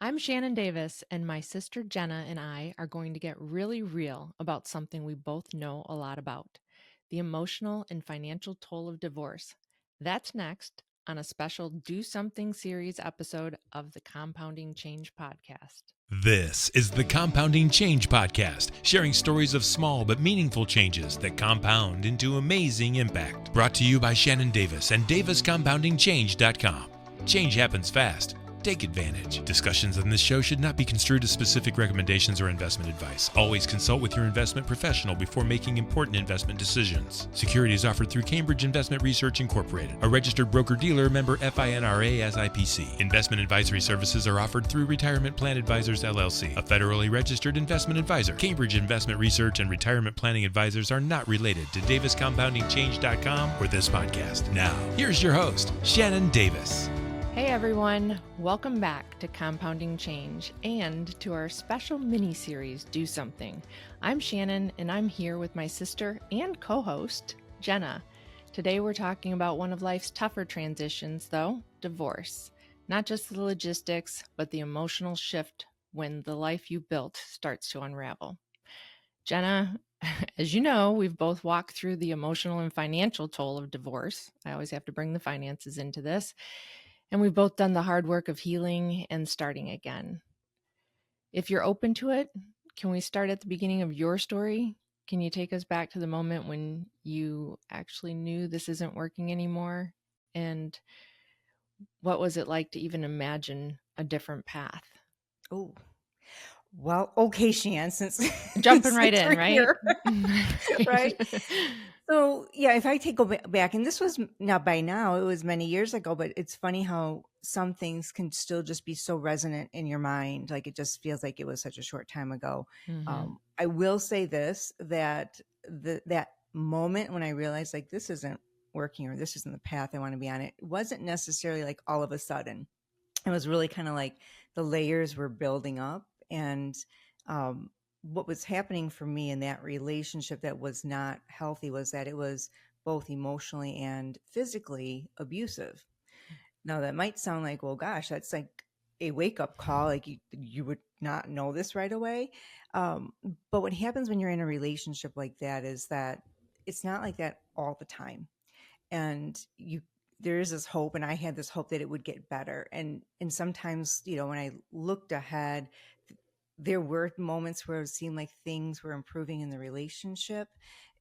I'm Shannon Davis, and my sister Jenna and I are going to get really real about something we both know a lot about: the emotional and financial toll of divorce. That's next on a special Do Something series episode of the Compounding Change podcast. This is the Compounding Change Podcast, sharing stories of small but meaningful changes that compound into amazing impact. Brought to you by Shannon Davis and DavisCompoundingChange.com. Change happens fast. Take advantage. Discussions on this show should not be construed as specific recommendations or investment advice. Always consult with your investment professional before making important investment decisions. Securities offered through Cambridge Investment Research Incorporated, a registered broker-dealer, member FINRA SIPC. Investment advisory services are offered through Retirement Plan Advisors LLC, a federally registered investment advisor. Cambridge Investment Research and Retirement Planning Advisors are not related to DavisCompoundingChange.com or this podcast. Now, here's your host, Shannon Davis. Hey everyone, welcome back to Compounding Change and to our special mini-series, Do Something. I'm Shannon and I'm here with my sister and co-host, Jenna. Today we're talking about one of life's tougher transitions though, divorce. Not just the logistics, but the emotional shift when the life you built starts to unravel. Jenna, as you know, we've both walked through the emotional and financial toll of divorce. I always have to bring the finances into this. And we've both done the hard work of healing and starting again. If you're open to it, can we start at the beginning of your story? Can you take us back to the moment when you actually knew this isn't working anymore? And what was it like to even imagine a different path? Oh, well, okay, Shan, since Jumping right since in, we're right? here, right? So, yeah, if I take go back, and this was now by now, it was many years ago, but it's funny how some things can still just be so resonant in your mind. Like it just feels like it was such a short time ago. Mm-hmm. I will say this, that that moment when I realized like this isn't working or this isn't the path I want to be on, it wasn't necessarily like all of a sudden. It was really kind of like the layers were building up. And what was happening for me in that relationship that was not healthy was that it was both emotionally and physically abusive. Now, that might sound like, well, gosh, that's like a wake up call. Like you would not know this right away. But what happens when you're in a relationship like that is that it's not like that all the time. And there is this hope, and I had this hope that it would get better. And sometimes, when I looked ahead, there were moments where it seemed like things were improving in the relationship,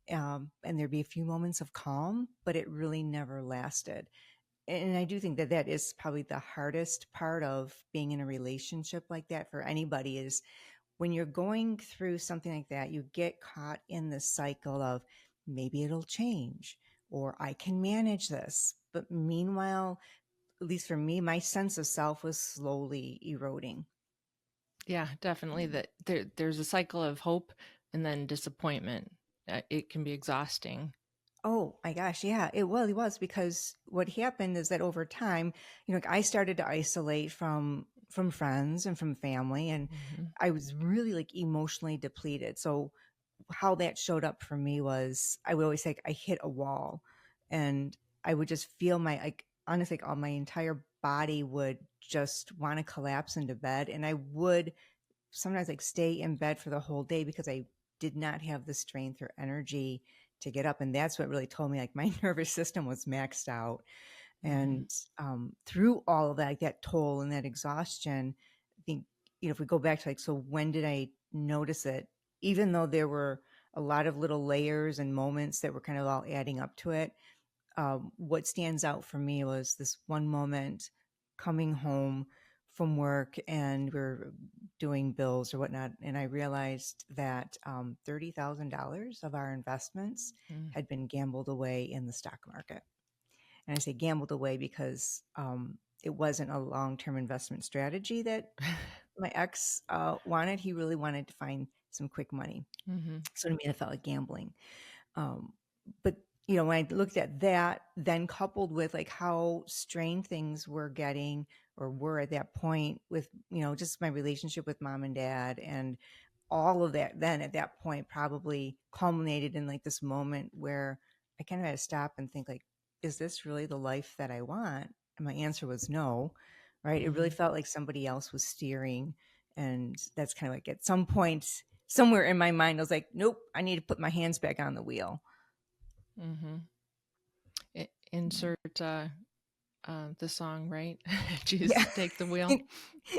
and there'd be a few moments of calm, but it really never lasted. And I do think that that is probably the hardest part of being in a relationship like that for anybody, is when you're going through something like that, you get caught in the cycle of maybe it'll change or I can manage this. But meanwhile, at least for me, my sense of self was slowly eroding. Yeah, definitely. That there's a cycle of hope and then disappointment. It can be exhausting. Oh my gosh, yeah, it really was, because what happened is that over time, I started to isolate from friends and from family, and Mm-hmm. I was really like emotionally depleted. So how that showed up for me was, I would always say, I hit a wall, and I would just feel my, like, honestly, like all my entire body would just want to collapse into bed, and I would sometimes like stay in bed for the whole day because I did not have the strength or energy to get up. And that's what really told me like my nervous system was maxed out. Mm-hmm. And through all of that, like that toll and that exhaustion, I think, if we go back to like, so when did I notice it? Even though there were a lot of little layers and moments that were kind of all adding up to it, what stands out for me was this one moment coming home from work, and we're doing bills or whatnot. And I realized that $30,000 of our investments Mm-hmm. had been gambled away in the stock market. And I say gambled away because it wasn't a long-term investment strategy that my ex wanted. He really wanted to find some quick money. Mm-hmm. So to me, it felt like gambling. But when I looked at that, then coupled with like how strained things were getting or were at that point with, just my relationship with mom and dad, and all of that, then at that point probably culminated in like this moment where I kind of had to stop and think like, is this really the life that I want? And my answer was no. right? It really Mm-hmm. felt like somebody else was steering. And that's kind of like at some point, somewhere in my mind, I was like, nope, I need to put my hands back on the wheel. Mm-hmm. Insert the song, right? Yeah. Jesus, take the wheel.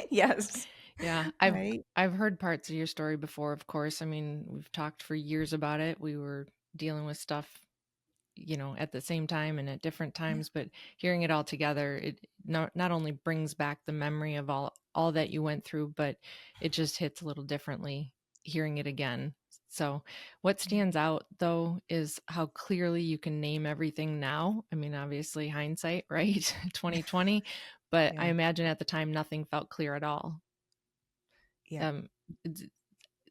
Yes. Yeah, Right. I've heard parts of your story before, of course. I mean, we've talked for years about it. We were dealing with stuff, at the same time and at different Yeah. times, but hearing it all together, it not only brings back the memory of all that you went through, but it just hits a little differently hearing it again. So what stands out though is how clearly you can name everything now. I mean, obviously hindsight, right? 2020, but I Yeah. imagine at the time nothing felt clear at all. Yeah. Um,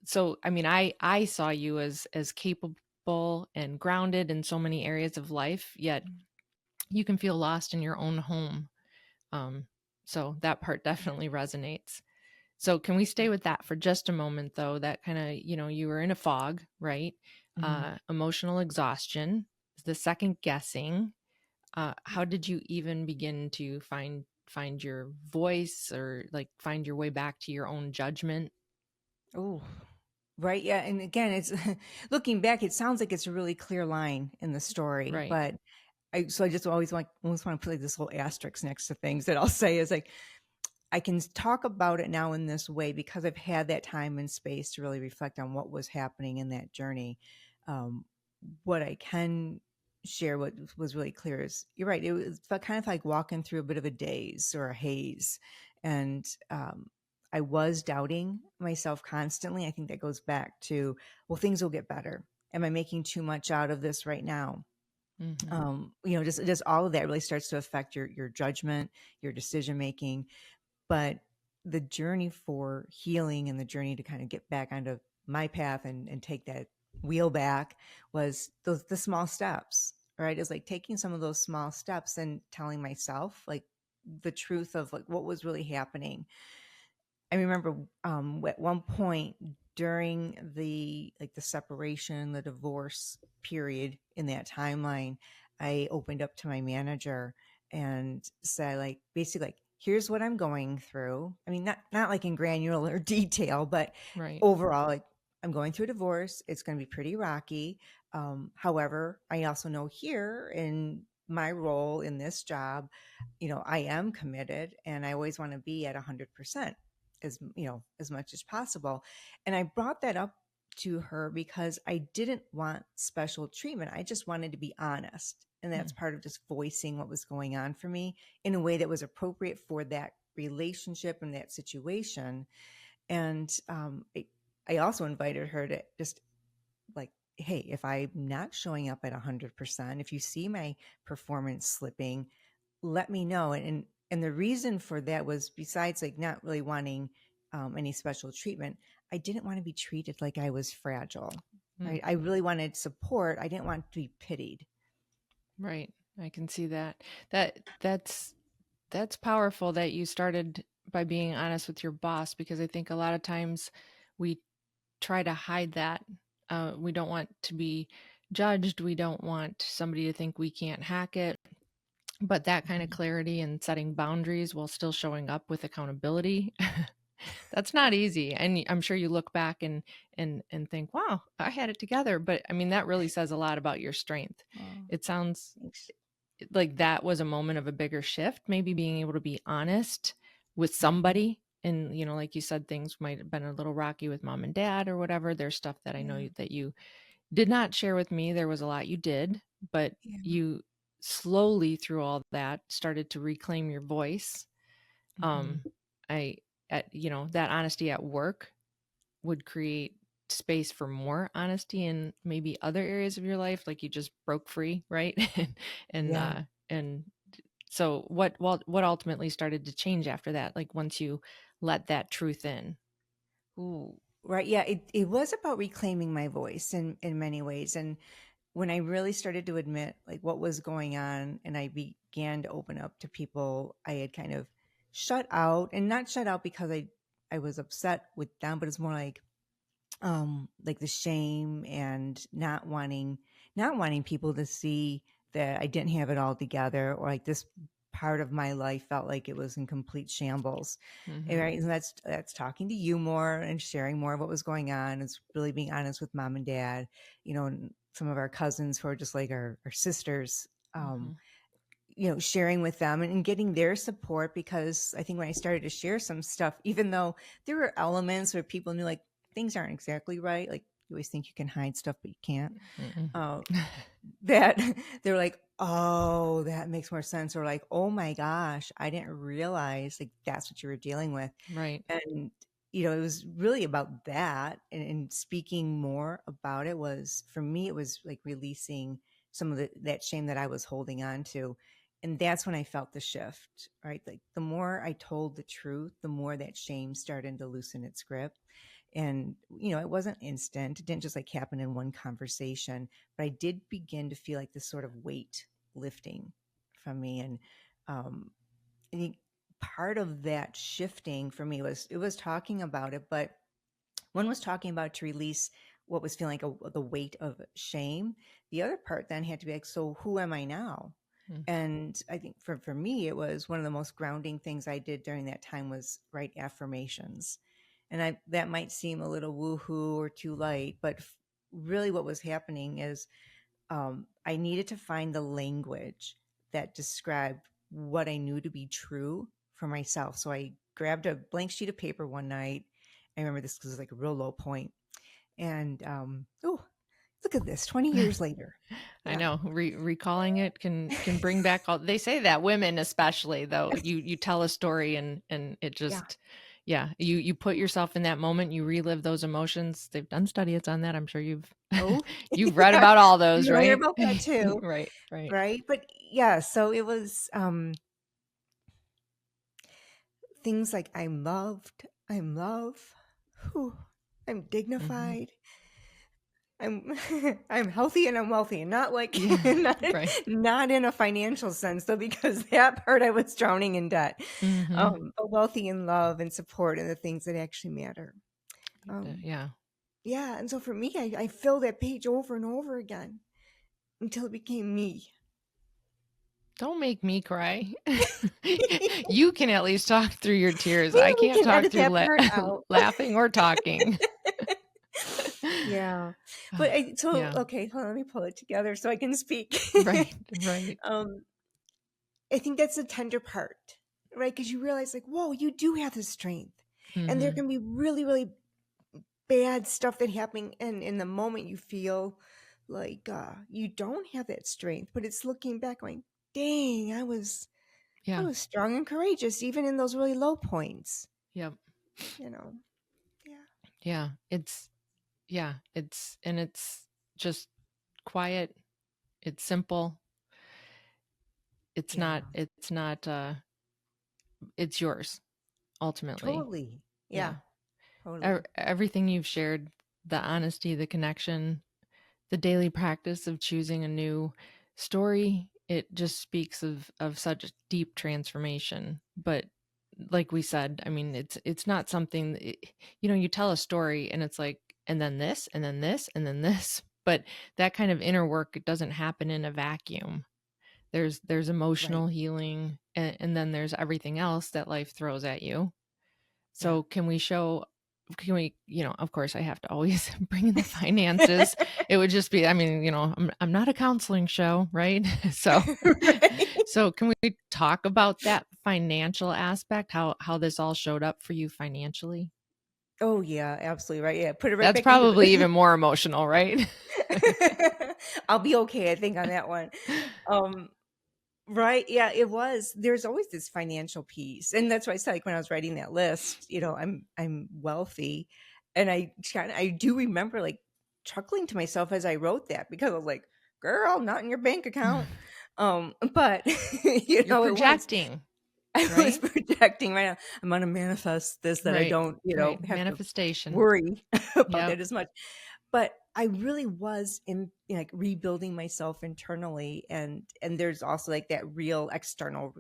so I mean, I saw you as capable and grounded in so many areas of life, yet you can feel lost in your own home. Um, so that part definitely resonates. So can we stay with that for just a moment though? That kind of, you were in a fog, right? Mhm. Emotional exhaustion, the second guessing. How did you even begin to find your voice, or like find your way back to your own judgment? Oh, right. Yeah. And again, it's looking back, it sounds like it's a really clear line in the story, Right. but I just always want to put like this little asterisk next to things that I'll say is like, I can talk about it now in this way because I've had that time and space to really reflect on what was happening in that journey. Um, what I can share, what was really clear is you're right. It was kind of like walking through a bit of a daze or a haze. And I was doubting myself constantly. I think that goes back to, well, things will get better. Am I making too much out of this right now? Mm-hmm. Just all of that really starts to affect your judgment, your decision making. But the journey for healing and the journey to kind of get back onto my path and take that wheel back was the small steps, right? It's like taking some of those small steps and telling myself like the truth of like what was really happening. I remember at one point during the separation, the divorce period in that timeline, I opened up to my manager and said like basically like here's what I'm going through. I mean not like in granular detail, but Right. overall like I'm going through a divorce. It's going to be pretty rocky. However, I also know here in my role in this job, I am committed and I always want to be at 100% as much as possible. And I brought that up to her because I didn't want special treatment. I just wanted to be honest. And that's part of just voicing what was going on for me in a way that was appropriate for that relationship and that situation. And I also invited her to just like, hey, if I'm not showing up at 100%, if you see my performance slipping, let me know. And the reason for that was besides like not really wanting any special treatment, I didn't want to be treated like I was fragile. Mm. Right? I really wanted support. I didn't want to be pitied. Right. I can see that. That's powerful that you started by being honest with your boss, because I think a lot of times we try to hide that. We don't want to be judged. We don't want somebody to think we can't hack it. But that kind of Mhm. clarity and setting boundaries while still showing up with accountability, that's not easy. And I'm sure you look back and think, wow, I had it together. But I mean, that really says a lot about your strength. Oh, It sounds thanks. like that was a moment of a bigger shift, maybe being able to be honest with Mhm. somebody. And, like you said, things might have been a little rocky with mom and dad or whatever. There's stuff that I know Yeah. that you did not share with me. There was a lot you did, but Yeah. you slowly through all that started to reclaim your voice. Mhm. Um, that honesty at work would create space for more honesty in maybe other areas of your life, like you just broke free, right? and Yeah. uh and so what ultimately started to change after that, like once you let that truth in? Ooh. Right. Yeah. It was about reclaiming my voice in many ways. And when I really started to admit like what was going on and I began to open up to people I had kind of shut out, and not shut out because I was upset with them, but it's more like the shame and not wanting people to see that I didn't have it all together, or like this part of my life felt like it was in complete shambles. Mm-hmm. Right. And that's talking to you more and sharing more of what was going on. It's really being honest with mom and dad, and some of our cousins who are just like our sisters, Mm-hmm. sharing with them and getting their support, because I think when I started to share some stuff, even though there were elements where people knew like things aren't exactly right, like you always think you can hide stuff, but you can't. Uh, that they're like, oh, that makes more sense. Or like, oh my gosh, I didn't realize like that's what you were dealing with. Right. And, it was really about that. And speaking more about it was, for me, it was like releasing some of that shame that I was holding on to. And that's when I felt the shift, right? Like the more I told the truth, the more that shame started to loosen its grip. And, it wasn't instant. It didn't just like happen in one conversation, but I did begin to feel like this sort of weight lifting from me. And I think part of that shifting for me was, it was talking about it, but one was talking about to release what was feeling like the weight of shame. The other part then had to be like, so who am I now? Mm-hmm. And I think for me, it was one of the most grounding things I did during that time was write affirmations. And that might seem a little woohoo or too light, but really what was happening is I needed to find the language that described what I knew to be true for myself. So I grabbed a blank sheet of paper one night. I remember this was like a real low point. And oh, look at this, 20 years later. I Yeah. know recalling it can bring back all, they say that women, especially though, you tell a story and it just, you put yourself in that moment, you relive those emotions. They've done studies on that. I'm sure you've, Oh, you've read about all those, familiar right? about that too. Right. Right. But yeah, so it was things like I'm loved, I'm love, whew, I'm Mm-hmm. dignified, I'm I'm healthy and I'm wealthy, and not like Yeah. not, Right. not in a financial sense though, because that part I was drowning in debt. Mm-hmm. But wealthy in love and support and the things that actually matter. Yeah. Yeah, and so for me, I filled that page over and over again until it became me. Don't make me cry. You can at least talk through your tears. Maybe I we can't can talk edit through that part out. laughing or talking. Yeah, but so Yeah. okay, hold on, let me pull it together so I can speak. Right. Right. um, I think that's the tender part, right? Because you realize, like, whoa, you do have the strength, and there Mm-hmm. can be really, really bad stuff that happening, and in the moment you feel like you don't have that strength, but it's looking back, going, "Dang, I was Yeah. strong and courageous, even in those really low points." Yep. You know, yeah, Yeah. It's just quiet. It's simple. It's yeah, not, it's yours ultimately. totally, Yeah. yeah, totally, Everything you've shared, the honesty, the connection, the daily practice of choosing a new story, it just speaks of such deep transformation. But like we said, I mean, it's not something you tell a story and it's like, and then this and then this and then this, but that kind of inner work, it doesn't happen in a vacuum. There's right, emotional healing, and then there's everything else that life throws at you. yeah. So can we, of course I have to always bring in the finances. It would just be, I mean, I'm not a counseling show, right? So, Right. so can we talk about that financial aspect, how this all showed up for you financially? Oh yeah, absolutely right. Yeah, put it right That's back into probably the. even more emotional, right? I'll be okay, I think, on that one. Um, right? Yeah, it was. There's always this financial piece, and that's why I said, like, when I was writing that list, I'm wealthy, and I do remember like chuckling to myself as I wrote that, because I was like, "Girl, not in your bank account." But You're it was. projecting, I was right? projecting right now. I'm gonna manifest this, that I Right. don't, Right. have to Manifestation. worry about Yep. that as much. But I really was in, like, rebuilding myself internally, and there's also like that real external,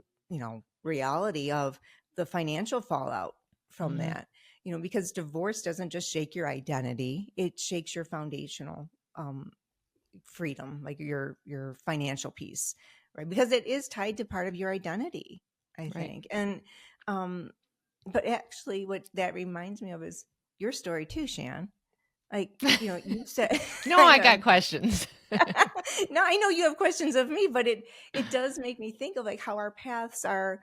reality of the financial fallout from Hmm. that. Because divorce doesn't just shake your identity; it shakes your foundational freedom, like your financial piece, right? Because it is tied to part of your identity, I Right. think. And but actually what that reminds me of is your story too, Shan. Like, you said No, I I know. got questions. No, I know you have questions of me, but it does make me think of like how our paths are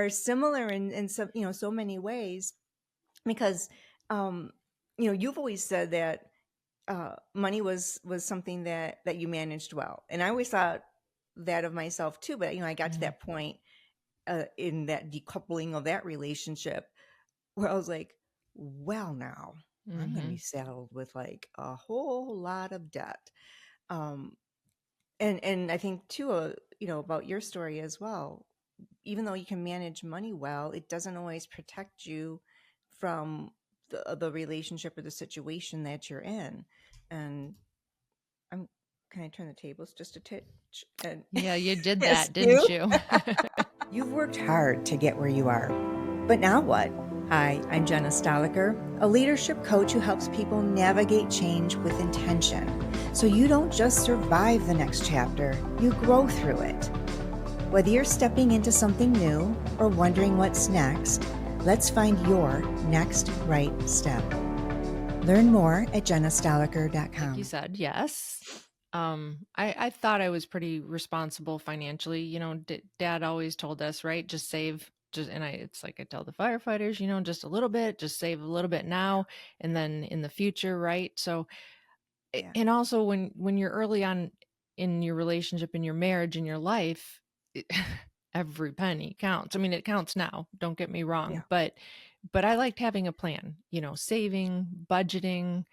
similar in some, so many ways, because you've always said that money was something that you managed well, and I always thought that of myself too. But I got to Mhm. that point in that decoupling of that relationship where I was like, well, now I'm going to be Mhm. saddled with like a whole lot of debt. Um, and I think too, about your story as well. Even though you can manage money well, it doesn't always protect you from the relationship or the situation that you're in. And I'm can I turn the tables just a touch and Yeah, you did ask that, you? didn't you? You've worked hard to get where you are, but now what? Hi, I'm Jenna Stoliker, a leadership coach who helps people navigate change with intention. So you don't just survive the next chapter, you grow through it. Whether you're stepping into something new or wondering what's next, let's find your next right step. Learn more at jennastoliker.com. Like you said, yes. I thought I was pretty responsible financially. Dad always told us, right? Just save. It's like I tell the firefighters, just a little bit, just save a little bit now, and then in the future, right? So, Yeah. and also when you're early on in your relationship, in your marriage, in your life, it, every penny counts. I mean, it counts now. Don't get me wrong, Yeah. but I liked having a plan. Saving, budgeting,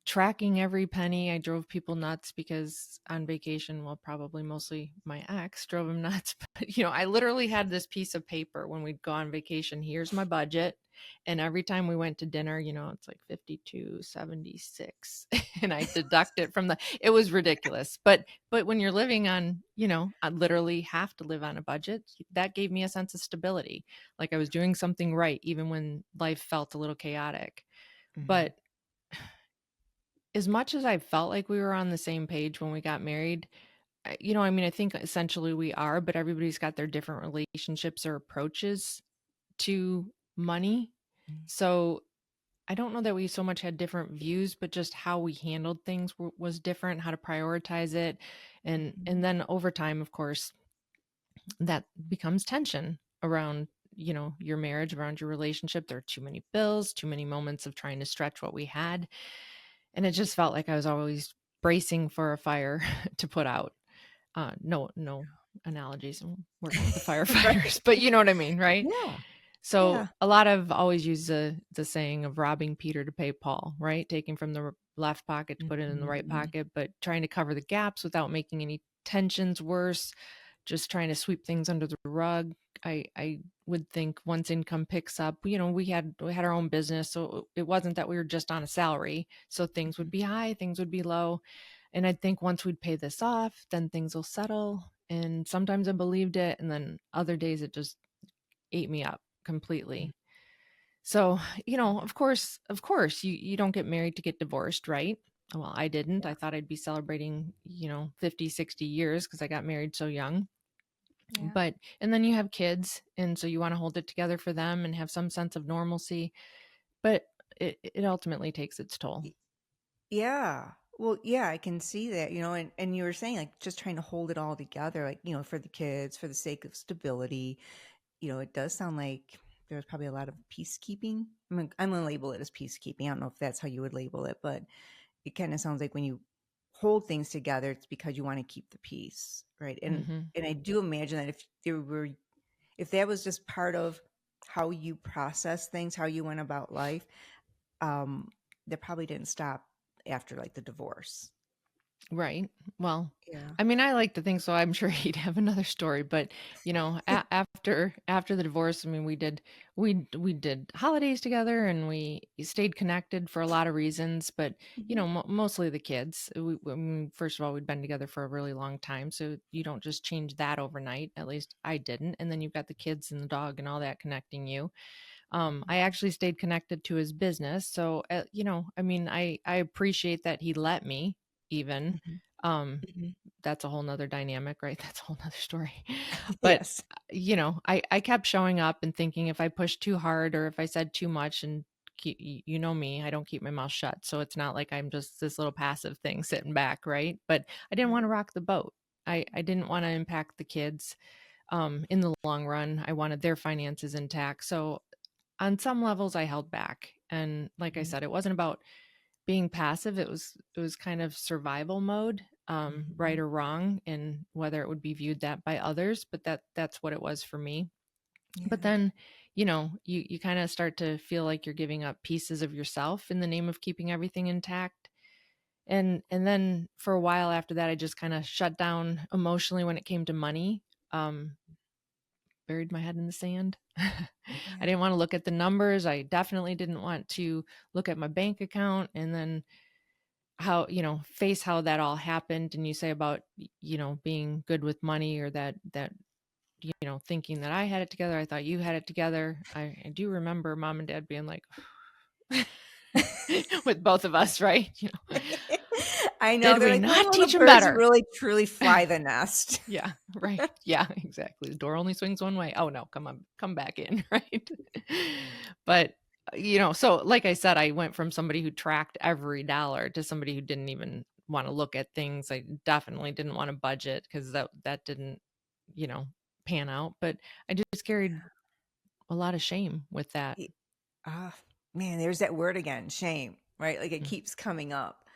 tracking every penny. I drove people nuts because on vacation, well, probably mostly my ex drove him nuts. But, I literally had this piece of paper when we'd go on vacation. Here's my budget. And every time we went to dinner, it's like 52.76 and I deduct it from it was ridiculous. But when you're living on, I literally have to live on a budget. That gave me a sense of stability. Like I was doing something right, even when life felt a little chaotic. Mhm. But as much as I felt like we were on the same page when we got married, I think essentially we are, but everybody's got their different relationships or approaches to money. So I don't know that we so much had different views, but just how we handled things was different, how to prioritize it. And Mhm. then over time, of course, that becomes tension around, your marriage, around your relationship. There are too many bills, too many moments of trying to stretch what we had. And it just felt like I was always bracing for a fire to put out. No analogies. I'm working with the Right. firefighters, but you know what I mean, right? Yeah. So Yeah. a lot of always use the saying of robbing Peter to pay Paul, right? Taking from the left pocket to put it in the right Mhm. pocket, but trying to cover the gaps without making any tensions worse, just trying to sweep things under the rug. I would think once income picks up, we had our own business, so it wasn't that we were just on a salary. So things would Mhm. be high, things would be low. And I think once we'd pay this off, then things will settle. And sometimes I believed it, and then other days it just ate me up completely. So, of course, you don't get married to get divorced, right? Well, I didn't. I thought I'd be celebrating, 50, 60 years because I got married so young. Yeah. And then you have kids. And so you want to hold it together for them and have some sense of normalcy. But it ultimately takes its toll. Y- Yeah. Well, yeah, I can see that, and you were saying like just trying to hold it all together, like, for the kids, for the sake of stability. It does sound like there's probably a lot of peacekeeping. I'm gonna label it as peacekeeping. I don't know if that's how you would label it, but it kind of sounds like when you hold things together, it's because you want to keep the peace, right? And Hmm. and I do imagine that if that was just part of how you process things, how you went about life, um, that probably didn't stop after like the divorce. Right. Well, Yeah. I mean, I like to think so. I'm sure he'd have another story, but after the divorce, I mean, we did holidays together and we stayed connected for a lot of reasons, but Mhm. mostly the kids. I mean, first of all, we'd been together for a really long time, so you don't just change that overnight. At least I didn't. And then you've got the kids and the dog and all that connecting you. I actually stayed connected to his business. So, I mean, I appreciate that he let me even, Mhm. um, Mhm. that's a whole nother dynamic, right? That's a whole nother story. But, Yes. I kept showing up and thinking if I pushed too hard or if I said too much and you know me, I don't keep my mouth shut. So it's not like I'm just this little passive thing sitting back, right? But I didn't want Right. to rock the boat. I didn't want to impact the kids in the long run. I wanted their finances intact. So on some levels I held back. And like I Mhm. said, it wasn't about being passive. It was kind of survival mode, right Mhm. or wrong, and whether it would be viewed that by others, but that's what it was for me. But Yeah. then, you kind of start to feel like you're giving up pieces of yourself in the name of keeping everything intact. And then for a while after that, I just kind of shut down emotionally when it came to money. Um, Buried my head in the sand. I Yeah. didn't want to look at the numbers. I definitely didn't want to look at my bank account and then how, face how that all happened. And you say about, being good with money or that, thinking that I had it together. I thought you had it together. I do remember mom and dad being like, with both of us, right? I know. Did They're we like, when not will teach the them birds better? really truly fly the nest? Yeah, right. Yeah, exactly. The door only swings one way. Oh no, come on, come back in, right? But so like I said, I went from somebody who tracked every dollar to somebody who didn't even want to look at things. I definitely didn't want to budget because that didn't, you know, pan out. But I just carried a lot of shame with that. Y- Ah, man, there's that word again, shame, right? Like it Mm, keeps coming up.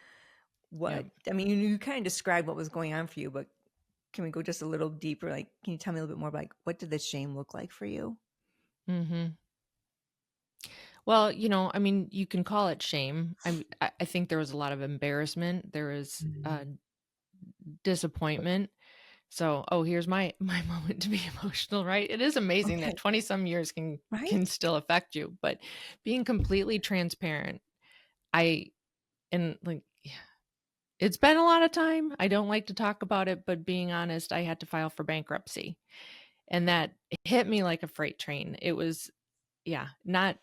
yep. I mean, you kind of described what was going on for you, but can we go just a little deeper? Like, can you tell me a little bit more about like, what did the shame look like for you? Hmm. Well, I mean, you can call it shame. I think there was a lot of embarrassment. There was Mhm. disappointment. So, oh, here's my my moment to be emotional, right? It is amazing that Okay, 20 some years can right? still affect you, but being completely transparent, I and like yeah, it's been a lot of time. I don't like to talk about it, but being honest, I had to file for bankruptcy. And that hit me like a freight train. It was yeah, not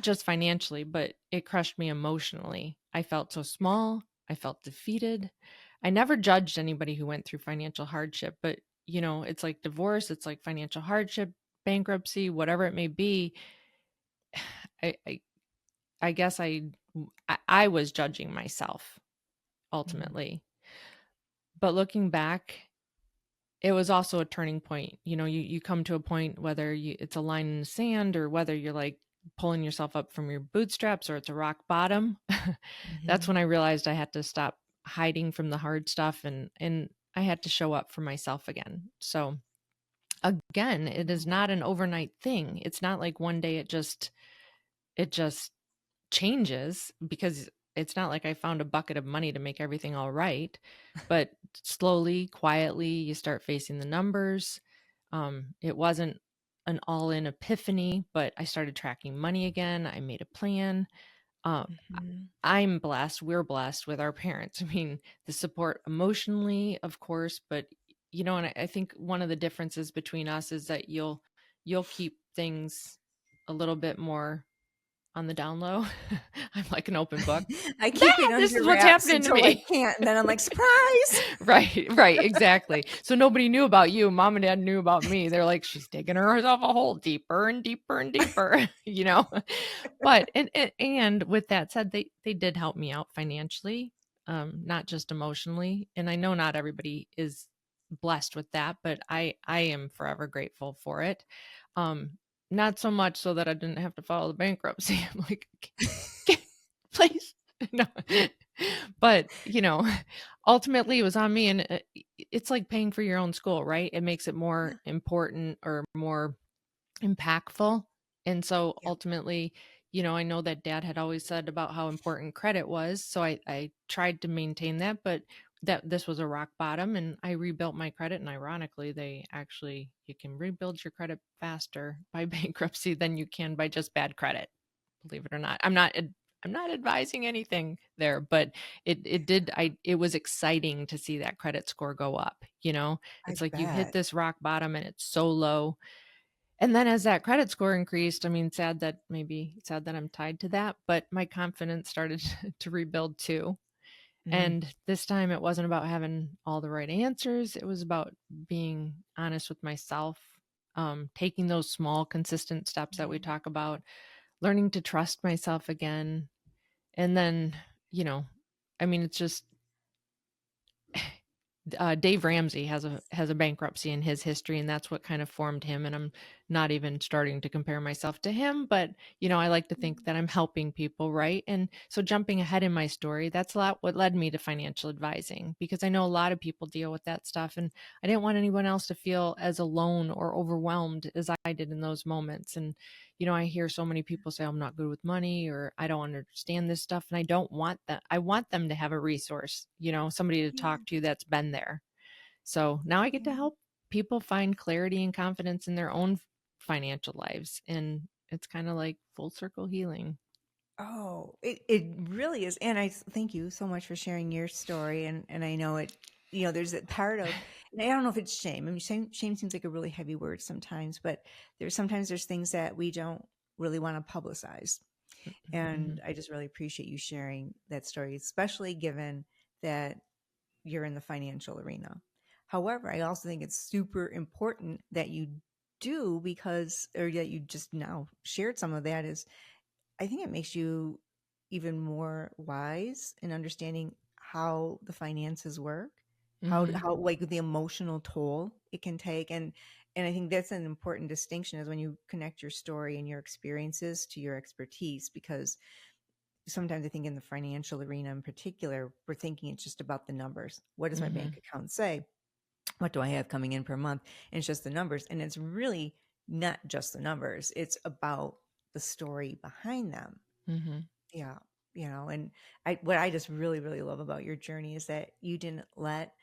just financially, but it crushed me emotionally. I felt so small. I felt defeated. I never judged anybody who went through financial hardship, but it's like divorce, it's like financial hardship, bankruptcy, whatever it may be. I I, I guess I was judging myself Mhm. ultimately. But looking back, it was also a turning point. You come to a point whether it's a line in the sand or whether you're like pulling yourself up from your bootstraps or it's a rock bottom. That's Mhm. when I realized I had to stop hiding from the hard stuff and I had to show up for myself again. So again, it is not an overnight thing. It's not like one day it just changes because it's not like I found a bucket of money to make everything all right, but slowly, quietly, you start facing the numbers. It wasn't an all-in epiphany, but I started tracking money again. I made a plan. Uh, Mhm. I'm blessed. We're blessed with our parents. I mean, the support emotionally, of course, but and I think one of the differences between us is that you'll keep things a little bit more on the down low. I'm like an open book. I "Bah, keep it this under is what's wraps happening to until I me." can't, and then I'm like, surprise! Right, right, exactly. So nobody knew about you. Mom and dad knew about me. They're like, she's digging herself a hole deeper and deeper and deeper, you know? But and with that said, they did help me out financially, not just emotionally. And I know not everybody is blessed with that, but I am forever grateful for it. Um, Not so much so that I didn't have to file the bankruptcy. I'm like, please. No. But, ultimately it was on me and it's like paying for your own school, right? It makes it more Yeah. important or more impactful. And so Yep. ultimately, I know that dad had always said about how important credit was. So I tried to maintain that, but that this was a rock bottom and I rebuilt my credit. And ironically, you can rebuild your credit faster by bankruptcy than you can by just bad credit. Believe it or not. I'm not advising anything there, but it was exciting to see that credit score go up, I It's like you hit bet. this rock bottom and it's so low and then as that credit score increased, I mean, sad that I'm tied to that, but my confidence started to rebuild too. Mm. And this time it wasn't about having all the right answers. It was about being honest with myself, taking those small, consistent steps that we Mm. talk about, learning to trust myself again. And then, you know, I mean, it's just Dave Ramsey has a bankruptcy in his history, and that's what kind of formed him. And I'm not even starting to compare myself to him, but I like to think that I'm helping people, right? And so jumping ahead in my story, that's a lot what led me to financial advising, because I know a lot of people deal with that stuff, and I didn't want anyone else to feel as alone or overwhelmed as I did in those moments. And I hear so many people say I'm not good with money, or I don't understand this stuff, and I don't want that. I want them to have a resource, somebody to Yeah. talk to that's been there. So now I get to Yeah. help people find clarity and confidence in their own financial lives, and it's kind of like full circle healing. Oh, it really is. And thank you so much for sharing your story. And I know it, there's that part of, and I don't know if it's shame. I mean, shame seems like a really heavy word sometimes, but there's things that we don't really want to publicize. Mm-hmm. And I just really appreciate you sharing that story, especially given that you're in the financial arena. However, I also think it's super important that you do or that you just now shared some of that is I think it makes you even more wise in understanding how the finances work, Mm-hmm. how like the emotional toll it can take, and I think that's an important distinction is when you connect your story and your experiences to your expertise, because sometimes I think in the financial arena in particular, we're thinking it's just about the numbers. What does my Mm-hmm. bank account say? What do I have coming in per month? And it's just the numbers, and it's really not just the numbers. It's about the story behind them. Mm-hmm. Yeah. And what I just really, really love about your journey is that you didn't let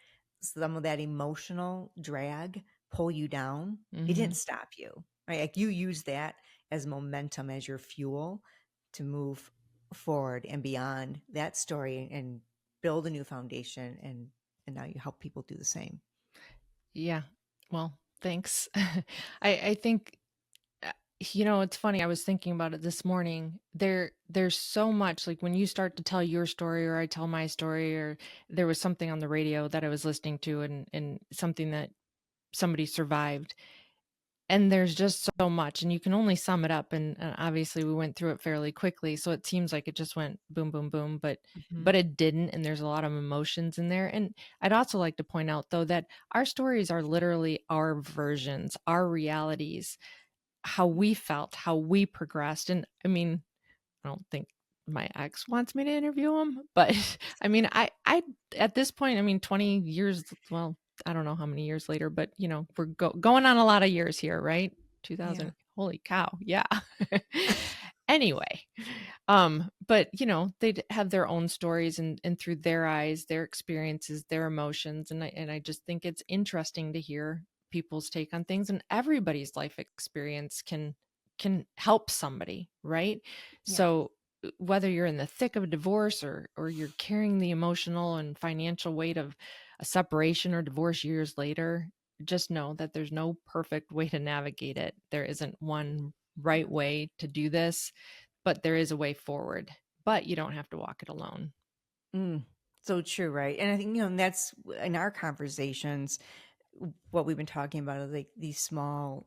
some of that emotional drag pull you down. It Mm-hmm. didn't stop you, right? Like you use that as momentum, as your fuel to move forward and beyond that story and build a new foundation. And now you help people do the same. Yeah. Well, thanks. I think it's funny. I was thinking about it this morning. There's so much, like when you start to tell your story or I tell my story, or there was something on the radio that I was listening to, and something that somebody survived. And there's just so much, and you can only sum it up. And obviously we went through it fairly quickly, so it seems like it just went boom, boom, boom, but Hmm. it didn't. And there's a lot of emotions in there. And I'd also like to point out, though, that our stories are literally our versions, our realities, how we felt, how we progressed. And I mean, I don't think my ex wants me to interview him, but I mean, I at this point, I mean, 20 years, well, I don't know how many years later, but we're going on a lot of years here, right? 2000, Yeah. holy cow. Yeah. Anyway, but they'd have their own stories, and through their eyes, their experiences, their emotions. And I just think it's interesting to hear people's take on things, and everybody's life experience can help somebody, right? Yeah. So whether you're in the thick of a divorce, or you're carrying the emotional and financial weight of a separation or divorce years later, just know that there's no perfect way to navigate it. There isn't one Yeah. right way to do this, but there is a way forward. But you don't have to walk it alone. Mm. So true, right? And I think, and that's in our conversations, what we've been talking about is like these small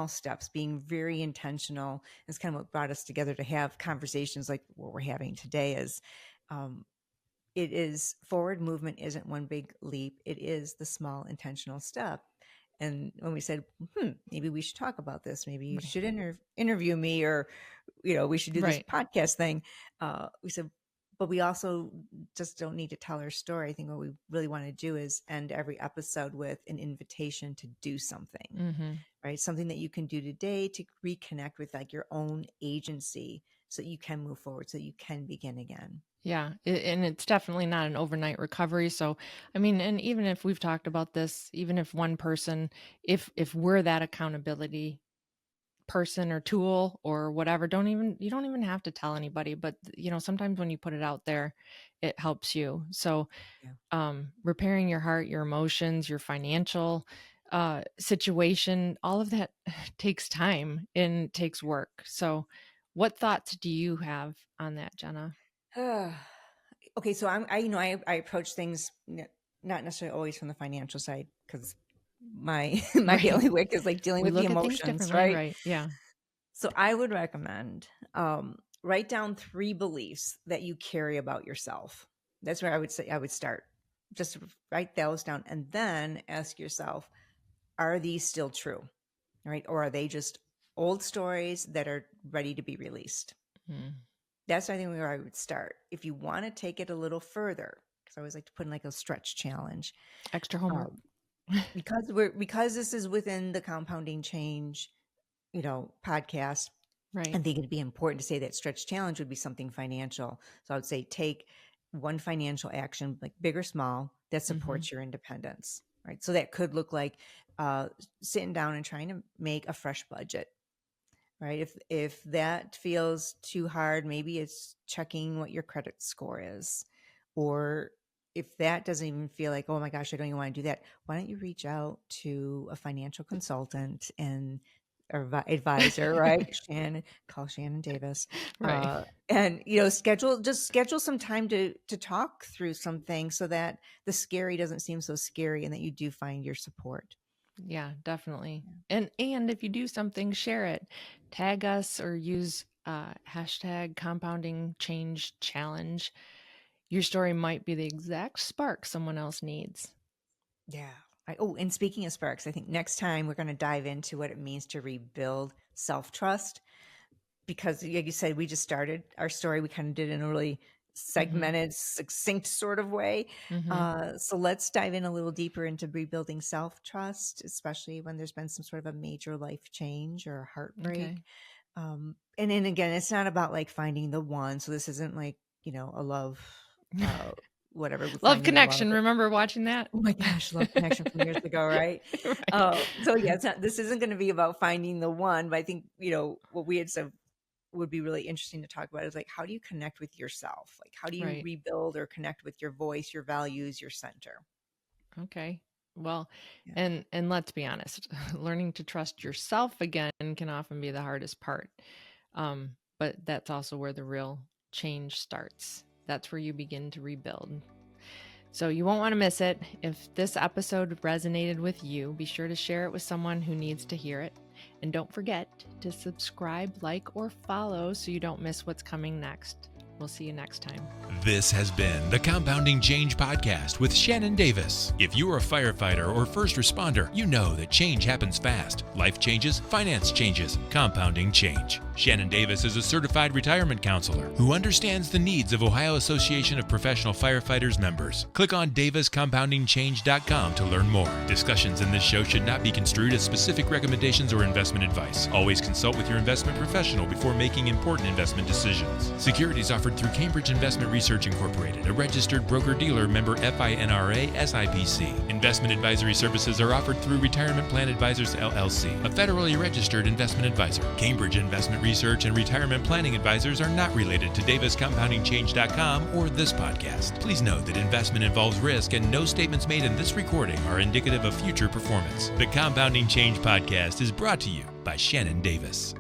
steps, being very intentional. Is kind of what brought us together to have conversations like what we're having today is um, it is forward movement isn't one big leap. It is the small intentional step. And when we said, maybe we should talk about this, maybe you Right. should interview me, or we should do this Right. podcast thing. We said, but we also just don't need to tell our story. I think what we really want to do is end every episode with an invitation to do something, Mm-hmm. right? Something that you can do today to reconnect with like your own agency so that you can move forward, so you can begin again. Yeah, and it's definitely not an overnight recovery. So, I mean, and even if we've talked about this, even if one person, if we're that accountability person or tool or whatever, you don't even have to tell anybody. But sometimes when you put it out there, it helps you. So, Yeah. repairing your heart, your emotions, your financial situation, all of that takes time and takes work. So, what thoughts do you have on that, Jenna? okay, so I approach things not necessarily always from the financial side, because my Right. bailiwick is like dealing We with the look at things emotions, differently, right? right? Yeah. So I would recommend write down 3 beliefs that you carry about yourself. That's where I would say I would start. Just write those down and then ask yourself, are these still true? Right? Or are they just old stories that are ready to be released? Mm. That's, I think, where I would start. If you want to take it a little further, because I always like to put in like a stretch challenge, Extra homework. because this is within the compounding change, podcast. Right. I think it'd be important to say that stretch challenge would be something financial. So I would say take one financial action, like big or small, that supports your independence, right? So that could look like sitting down and trying to make a fresh budget, right? If that feels too hard, maybe it's checking what your credit score is. Or if that doesn't even feel like, oh my gosh, I don't even want to do that, why don't you reach out to a financial consultant and or advisor, right? Call Shannon Davis, Right. and schedule some time to talk through something, so that the scary doesn't seem so scary, and that you do find your support. Yeah, definitely. And if you do something, share it. Tag us or use hashtag compounding change challenge. Your story might be the exact spark someone else needs. Yeah. And speaking of sparks, I think next time we're going to dive into what it means to rebuild self-trust, because like you said, we just started our story. We kind of did it in a really segmented, succinct sort of way. So let's dive in a little deeper into rebuilding self-trust, especially when there's been some sort of a major life change or a heartbreak. Okay. And then again, it's not about like finding the one. So this isn't like, a love, whatever. Love Connection. Remember watching that? Oh my gosh, Love Connection from years ago, right? Right. So yeah, this isn't going to be about finding the one, but I think, what we had said would be really interesting to talk about is like, how do you connect with yourself? Like, how do you Right. rebuild or connect with your voice, your values, your center? Okay. Well, Yeah. and let's be honest, learning to trust yourself again can often be the hardest part. But that's also where the real change starts. That's where you begin to rebuild. So you won't want to miss it. If this episode resonated with you, be sure to share it with someone who needs to hear it. And don't forget to subscribe, like, or follow so you don't miss what's coming next. We'll see you next time. This has been the Compounding Change Podcast with Shannon Davis. If you are a firefighter or first responder, you know that change happens fast. Life changes, finance changes, compounding change. Shannon Davis is a certified retirement counselor who understands the needs of Ohio Association of Professional Firefighters members. Click on daviscompoundingchange.com to learn more. Discussions in this show should not be construed as specific recommendations or investment advice. Always consult with your investment professional before making important investment decisions. Securities offered through Cambridge Investment Research Incorporated, a registered broker-dealer member FINRA SIPC. Investment advisory services are offered through Retirement Plan Advisors LLC, a federally registered investment advisor. Cambridge Investment Research and Retirement Planning Advisors are not related to daviscompoundingchange.com or this podcast. Please note that investment involves risk and no statements made in this recording are indicative of future performance. The Compounding Change Podcast is brought to you by Shannon Davis.